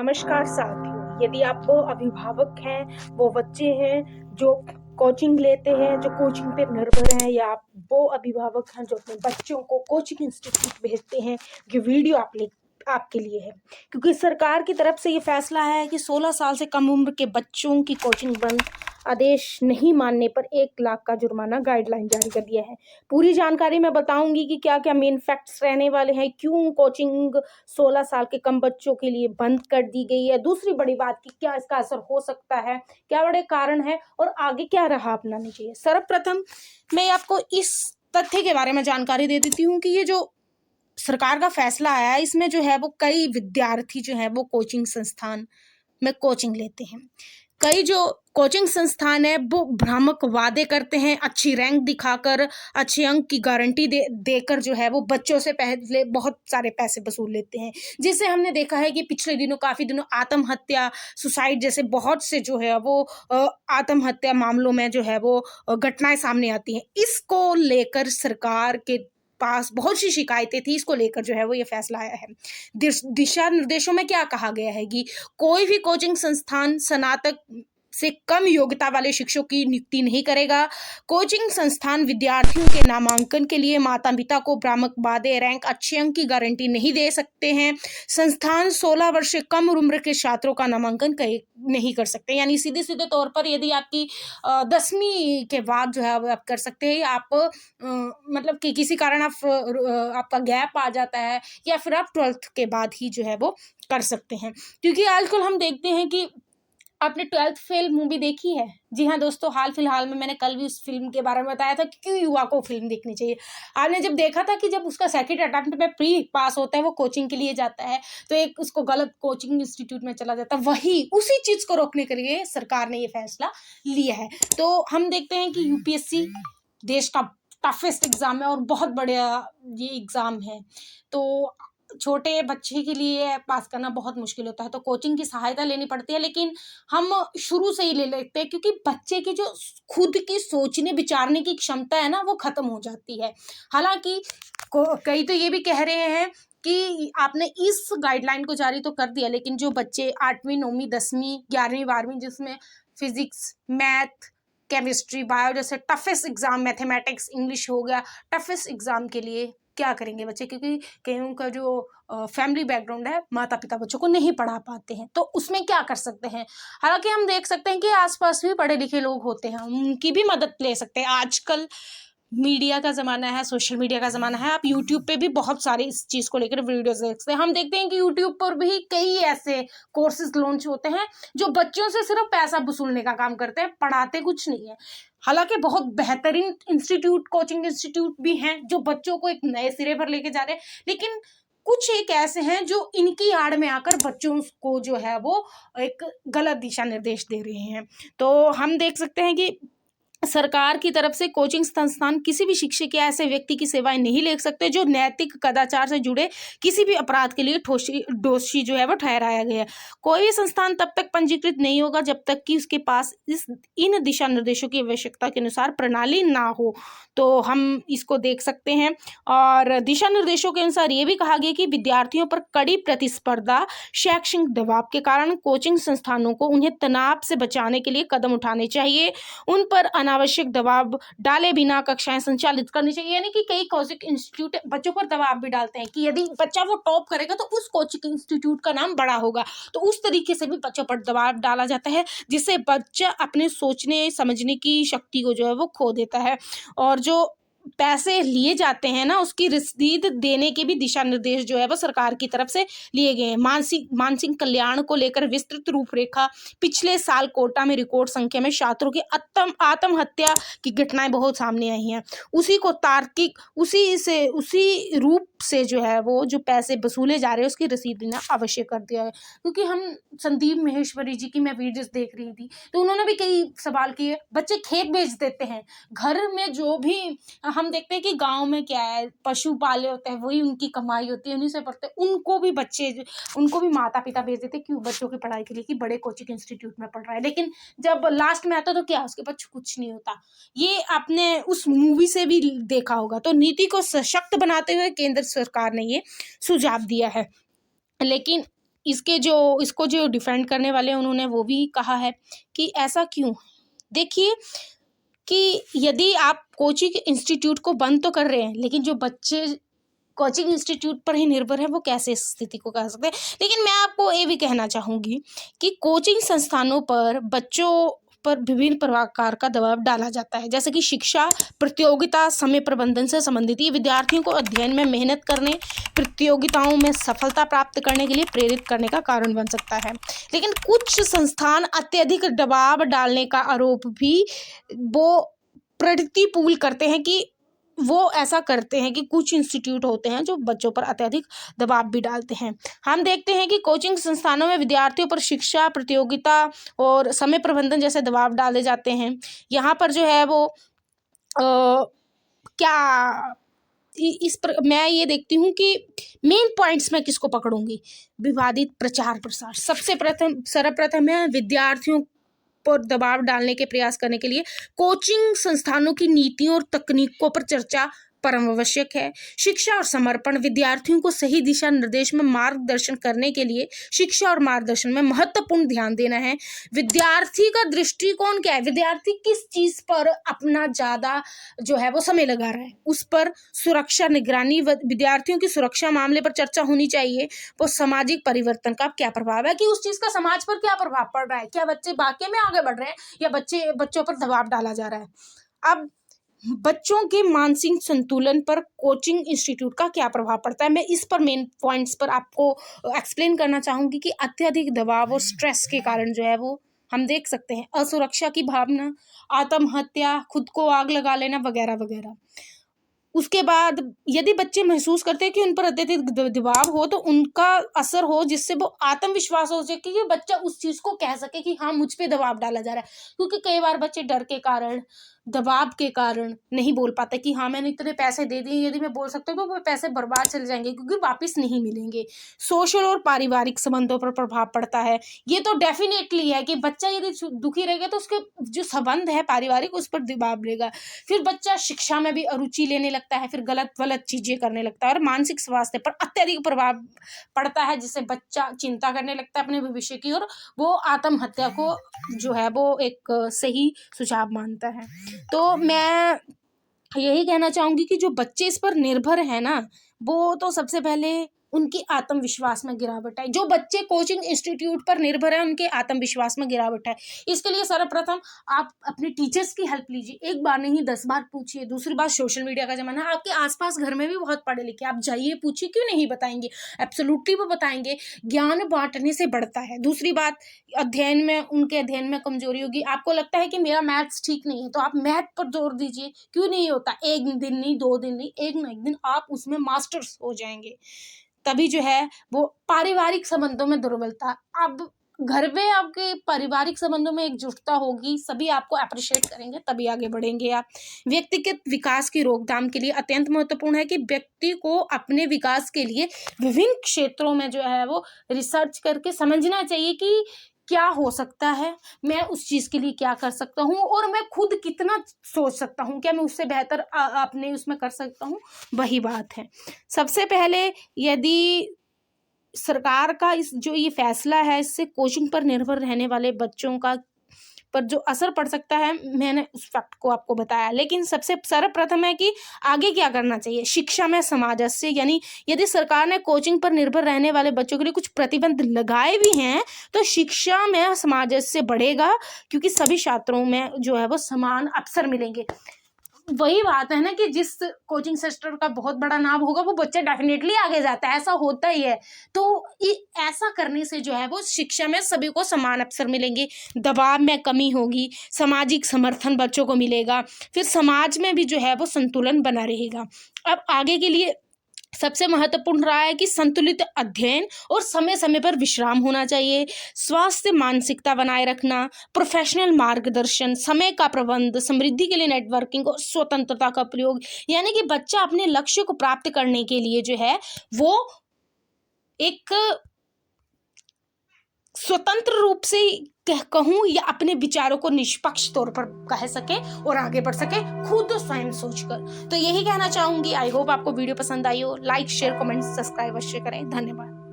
नमस्कार साथियों, यदि आप वो अभिभावक हैं, वो बच्चे हैं जो कोचिंग लेते हैं, जो कोचिंग पे निर्भर हैं, या आप वो अभिभावक हैं जो अपने बच्चों को कोचिंग इंस्टीट्यूट भेजते हैं, ये वीडियो आपके लिए है। क्योंकि सरकार की तरफ से ये फैसला है कि 16 साल से कम उम्र के बच्चों की कोचिंग बंद, आदेश नहीं मानने पर 1 लाख का जुर्माना गाइडलाइन जारी कर दिया है। पूरी जानकारी मैं बताऊंगी कि क्या क्या मेन फैक्ट्स रहने वाले हैं, क्यों कोचिंग 16 साल के कम बच्चों के लिए बंद कर दी गई है, दूसरी बड़ी बात कि क्या इसका असर हो सकता है, क्या बड़े कारण हैं और आगे क्या राह अपनानी चाहिए। सर्वप्रथम मैं आपको इस तथ्य के बारे में जानकारी दे देती हूँ कि ये जो सरकार का फैसला आया है, इसमें जो है वो कई विद्यार्थी जो है वो कोचिंग संस्थान में कोचिंग लेते हैं। कई जो कोचिंग संस्थान है वो भ्रामक वादे करते हैं, अच्छी रैंक दिखाकर, अच्छे अंक की गारंटी देकर जो है वो बच्चों से पहले बहुत सारे पैसे वसूल लेते हैं, जिससे हमने देखा है कि पिछले दिनों काफ़ी दिनों आत्महत्या, सुसाइड जैसे बहुत से जो है वो आत्महत्या मामलों में जो है वो घटनाएं सामने आती हैं। इसको लेकर सरकार के पास बहुत सी शिकायतें थी, इसको लेकर जो है वो ये फैसला आया है। दिशा निर्देशों में क्या कहा गया है कि कोई भी कोचिंग संस्थान स्नातक से कम योग्यता वाले शिक्षकों की नियुक्ति नहीं करेगा। कोचिंग संस्थान विद्यार्थियों के नामांकन के लिए माता पिता को भ्रामक वादे, रैंक, अच्छे अंक की गारंटी नहीं दे सकते हैं। संस्थान 16 वर्ष से कम उम्र के छात्रों का नामांकन नहीं कर सकते। यानी सीधे सीधे तौर पर यदि आपकी 10वीं के बाद जो है आप कर सकते हैं, आप मतलब कि किसी कारण आपका गैप आ जाता है, या फिर आप 12th के बाद ही जो है वो कर सकते हैं। क्योंकि आजकल हम देखते हैं कि आपने 12th फेल मूवी देखी है? जी हाँ दोस्तों, हाल फिलहाल में मैंने कल भी उस फिल्म के बारे में बताया था कि क्यों युवा को फिल्म देखनी चाहिए। आपने जब देखा था कि जब उसका सेकंड अटेम्प्ट में प्री पास होता है, वो कोचिंग के लिए जाता है, तो एक उसको गलत कोचिंग इंस्टीट्यूट में चला जाता है। वही उसी चीज को रोकने के लिए सरकार ने ये फैसला लिया है। तो हम देखते हैं कि यूपीएससी देश का टफेस्ट एग्जाम है और बहुत बड़ा ये एग्जाम है, तो छोटे बच्चे के लिए पास करना बहुत मुश्किल होता है, तो कोचिंग की सहायता लेनी पड़ती है। लेकिन हम शुरू से ही ले लेते हैं, क्योंकि बच्चे की जो खुद की सोचने विचारने की क्षमता है ना, वो खत्म हो जाती है। हालांकि कई तो ये भी कह रहे हैं कि आपने इस गाइडलाइन को जारी तो कर दिया, लेकिन जो बच्चे 8वीं 9वीं 10वीं 11वीं 12वीं जिसमें फिजिक्स, मैथ, केमिस्ट्री, बायो जैसे टफेस्ट एग्जाम, मैथमेटिक्स, इंग्लिश हो गया, टफेस्ट एग्जाम के लिए क्या करेंगे बच्चे? क्योंकि कईयों का जो फैमिली बैकग्राउंड है, माता पिता बच्चों को नहीं पढ़ा पाते हैं, तो उसमें क्या कर सकते हैं? हालांकि हम देख सकते हैं कि आसपास भी पढ़े लिखे लोग होते हैं, उनकी भी मदद ले सकते हैं। आजकल मीडिया का ज़माना है, सोशल मीडिया का ज़माना है, आप यूट्यूब पे भी बहुत सारे इस चीज़ को लेकर वीडियोस देख सकते हैं। हम देखते हैं कि यूट्यूब पर भी कई ऐसे कोर्सेज लॉन्च होते हैं जो बच्चों से सिर्फ पैसा वसूलने का काम करते हैं, पढ़ाते कुछ नहीं है। हालांकि बहुत बेहतरीन इंस्टीट्यूट, कोचिंग इंस्टीट्यूट भी हैं जो बच्चों को एक नए सिरे पर लेके जा रहे हैं, लेकिन कुछ एक ऐसे हैं जो इनकी आड़ में आकर बच्चों को जो है वो एक गलत दिशा निर्देश दे रहे हैं। तो हम देख सकते हैं कि सरकार की तरफ से कोचिंग संस्थान किसी भी शिक्षक या ऐसे व्यक्ति की सेवाएं नहीं ले सकते जो नैतिक कदाचार से जुड़े किसी भी अपराध के लिए दोषी जो है वो ठहराया गया है। कोई भी संस्थान तब तक पंजीकृत नहीं होगा जब तक कि उसके पास इन दिशा निर्देशों की आवश्यकता के अनुसार प्रणाली ना हो। तो हम इसको देख सकते हैं, और दिशा निर्देशों के अनुसार ये भी कहा गया कि विद्यार्थियों पर कड़ी प्रतिस्पर्धा, शैक्षणिक दबाव के कारण कोचिंग संस्थानों को उन्हें तनाव से बचाने के लिए कदम उठाने चाहिए। उन पर अनावश्यक दबाव डाले बिना कक्षाएं संचालित करनी चाहिए। यानी कि कई कोचिंग इंस्टीट्यूट बच्चों पर दबाव भी डालते हैं कि यदि बच्चा वो टॉप करेगा तो उस कोचिंग इंस्टीट्यूट का नाम बड़ा होगा, तो उस तरीके से भी बच्चों पर दबाव डाला जाता है, जिससे बच्चा अपने सोचने समझने की शक्ति को जो है वो खो देता है। और जो पैसे लिए जाते हैं ना, उसकी रसीद देने के भी दिशा निर्देश जो है वो सरकार की तरफ से लिए गए हैं। मानसिक कल्याण को लेकर विस्तृत रूपरेखा। पिछले साल कोटा में रिकॉर्ड संख्या में छात्रों की आत्महत्या की घटनाएं बहुत सामने आई हैं। उसी को तार्किक उसी रूप से जो है वो जो पैसे वसूले जा रहे हैं उसकी रसीद देना आवश्यक कर दिया है। क्योंकि हम संदीप माहेश्वरी जी की मैं वीडियोस देख रही थी, तो उन्होंने भी कई सवाल किए। बच्चे खेत बेच देते हैं, घर में जो भी हम देखते हैं कि गांव में क्या है, पशु पाले होते हैं, वही उनकी कमाई होती है, उन्हीं से पढ़ते हैं। उनको भी माता पिता भेज देते क्यों? बच्चों की पढ़ाई के लिए, कि बड़े कोचिंग इंस्टीट्यूट में पढ़ रहा है। लेकिन जब लास्ट में आता तो क्या, उसके पास कुछ नहीं होता। ये आपने उस मूवी से भी देखा होगा। तो नीति को सशक्त बनाते हुए केंद्र सरकार ने ये सुझाव दिया है। लेकिन इसको जो डिफेंड करने वाले हैं उन्होंने वो भी कहा है कि ऐसा क्यों। देखिए कि यदि आप कोचिंग इंस्टीट्यूट को बंद तो कर रहे हैं, लेकिन जो बच्चे कोचिंग इंस्टीट्यूट पर ही निर्भर है वो कैसे इस स्थिति को कह सकते हैं। लेकिन मैं आपको ये भी कहना चाहूँगी कि कोचिंग संस्थानों पर बच्चों पर विभिन्न प्रकार का दबाव डाला जाता है, जैसे कि शिक्षा, प्रतियोगिता, समय प्रबंधन से संबंधित। ये विद्यार्थियों को अध्ययन में मेहनत करने, प्रतियोगिताओं में सफलता प्राप्त करने के लिए प्रेरित करने का कारण बन सकता है। लेकिन कुछ संस्थान अत्यधिक दबाव डालने का आरोप भी वो प्रतिपूल करते हैं कि वो ऐसा करते हैं कि कुछ इंस्टीट्यूट होते हैं जो बच्चों पर अत्यधिक दबाव भी डालते हैं। हम देखते हैं कि कोचिंग संस्थानों में विद्यार्थियों पर शिक्षा, प्रतियोगिता और समय प्रबंधन जैसे दबाव डाले जाते हैं। यहाँ पर जो है वो मैं ये देखती हूँ कि मेन पॉइंट्स मैं किसको पकड़ूंगी। विवादित प्रचार प्रसार सर्वप्रथम है विद्यार्थियों पर दबाव डालने के प्रयास करने के लिए कोचिंग संस्थानों की नीतियों और तकनीकों पर चर्चा परम आवश्यक है। शिक्षा और समर्पण, विद्यार्थियों को सही दिशा निर्देश में मार्गदर्शन करने के लिए शिक्षा और मार्गदर्शन में महत्वपूर्ण ध्यान देना है। विद्यार्थी का दृष्टिकोण क्या है, विद्यार्थी किस चीज पर अपना ज्यादा जो है वो समय लगा रहा है, उस पर सुरक्षा, निगरानी, विद्यार्थियों की सुरक्षा मामले पर चर्चा होनी चाहिए। वो सामाजिक परिवर्तन का क्या प्रभाव है कि उस चीज का समाज पर क्या प्रभाव पड़ रहा है, क्या बच्चे वाकई में आगे बढ़ रहे हैं या बच्चों पर दबाव डाला जा रहा है। अब बच्चों के मानसिक संतुलन पर कोचिंग इंस्टीट्यूट का क्या प्रभाव पड़ता है, मैं इस पर मेन पॉइंट्स पर आपको एक्सप्लेन करना चाहूँगी कि अत्यधिक दबाव और स्ट्रेस के कारण जो है वो हम देख सकते हैं असुरक्षा की भावना, आत्महत्या, खुद को आग लगा लेना वगैरह वगैरह। उसके बाद यदि बच्चे महसूस करते हैं कि उन पर अत्यधिक दबाव हो तो उनका असर हो जिससे वो आत्मविश्वास हो सके कि बच्चा उस चीज़ को कह सके कि हाँ मुझ पे दबाव डाला जा रहा है। क्योंकि कई बार बच्चे डर के कारण, दबाव के कारण नहीं बोल पाते कि हाँ मैंने इतने पैसे दे दिए, यदि मैं बोल सकता हूँ तो वो पैसे बर्बाद चले जाएंगे क्योंकि वापस नहीं मिलेंगे। सोशल और पारिवारिक संबंधों पर प्रभाव पड़ता है। ये तो डेफिनेटली है कि बच्चा यदि दुखी रहेगा तो उसके जो संबंध है पारिवारिक उस पर दबाव रहेगा। फिर बच्चा शिक्षा में भी अरुचि लेने लगता है, फिर गलत चीजें करने लगता है और मानसिक स्वास्थ्य पर अत्यधिक प्रभाव पड़ता है, जिससे बच्चा चिंता करने लगता है अपने भविष्य की और वो आत्महत्या को जो है वो एक सही सुझाव मानता है। तो मैं यही कहना चाहूंगी कि जो बच्चे इस पर निर्भर है ना, वो तो सबसे पहले उनकी आत्मविश्वास में गिरावट है। जो बच्चे कोचिंग इंस्टीट्यूट पर निर्भर है उनके आत्मविश्वास में गिरावट है। इसके लिए सर्वप्रथम आप अपने टीचर्स की हेल्प लीजिए, एक बार नहीं 10 बार पूछिए। दूसरी बात, सोशल मीडिया का जमाना है, आपके आसपास घर में भी बहुत पढ़े लिखे, आप जाइए पूछिए, क्यों नहीं बताएंगे, एब्सोल्युटली वो बताएंगे। ज्ञान बांटने से बढ़ता है। दूसरी बात, उनके अध्ययन में कमजोरी होगी, आपको लगता है कि मेरा मैथ्स ठीक नहीं है तो आप मैथ पर जोर दीजिए। क्यों नहीं होता, एक दिन नहीं, 2 दिन नहीं, एक ना एक दिन आप उसमें मास्टर्स हो जाएंगे। तभी जो है वो पारिवारिक संबंधों में दुर्बलता, अब घर में आपके पारिवारिक संबंधों में एकजुटता होगी, सभी आपको अप्रिशिएट करेंगे, तभी आगे बढ़ेंगे आप। व्यक्तिगत विकास की रोकथाम के लिए अत्यंत महत्वपूर्ण है कि व्यक्ति को अपने विकास के लिए विभिन्न क्षेत्रों में जो है वो रिसर्च करके समझना चाहिए कि क्या हो सकता है, मैं उस चीज़ के लिए क्या कर सकता हूँ और मैं खुद कितना सोच सकता हूँ, क्या मैं उससे बेहतर अपने उसमें कर सकता हूँ। वही बात है। सबसे पहले यदि सरकार का ये फैसला है, इससे कोचिंग पर निर्भर रहने वाले बच्चों का पर जो असर पड़ सकता है, मैंने उस फैक्ट को आपको बताया। लेकिन सबसे सर्वप्रथम है कि आगे क्या करना चाहिए। शिक्षा में सामंजस्य, यानी यदि सरकार ने कोचिंग पर निर्भर रहने वाले बच्चों के लिए कुछ प्रतिबंध लगाए भी हैं तो शिक्षा में सामंजस्य बढ़ेगा क्योंकि सभी छात्रों में जो है वो समान अवसर मिलेंगे। वही बात है ना कि जिस कोचिंग सेंटर का बहुत बड़ा नाम होगा वो बच्चा डेफिनेटली आगे जाता है, ऐसा होता ही है। तो ऐसा करने से जो है वो शिक्षा में सभी को समान अवसर मिलेंगे, दबाव में कमी होगी, सामाजिक समर्थन बच्चों को मिलेगा, फिर समाज में भी जो है वो संतुलन बना रहेगा। अब आगे के लिए सबसे महत्वपूर्ण रहा है कि संतुलित अध्ययन और समय समय पर विश्राम होना चाहिए, स्वास्थ्य मानसिकता बनाए रखना, प्रोफेशनल मार्गदर्शन, समय का प्रबंध, समृद्धि के लिए नेटवर्किंग और स्वतंत्रता का प्रयोग। यानी कि बच्चा अपने लक्ष्य को प्राप्त करने के लिए जो है वो एक स्वतंत्र रूप से कहूँ या अपने विचारों को निष्पक्ष तौर पर कह सके और आगे बढ़ सके खुद स्वयं सोचकर। तो यही कहना चाहूंगी। आई होप आपको वीडियो पसंद आई हो। लाइक, शेयर, कमेंट, सब्सक्राइब अवश्य करें। धन्यवाद।